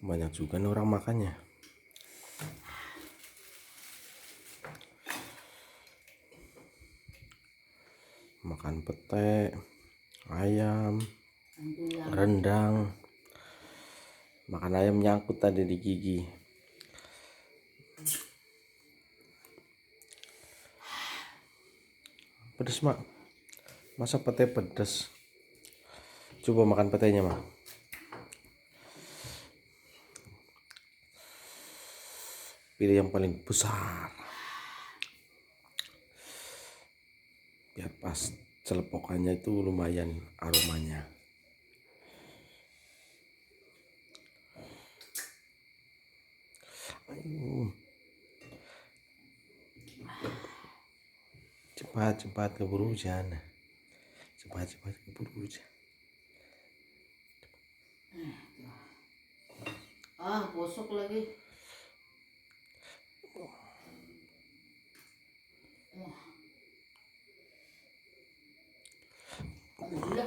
Banyak juga nih orang makannya. Makan pete, ayam, rendang. Makan ayam nyangkut tadi di gigi. Pedes mak, masa pete pedes? Coba makan petenya mak. Pilih yang paling besar biar pas celepokannya itu lumayan aromanya. Cepat keburu hujan. Cepat keburu hujan. Gosok lagi. Iya,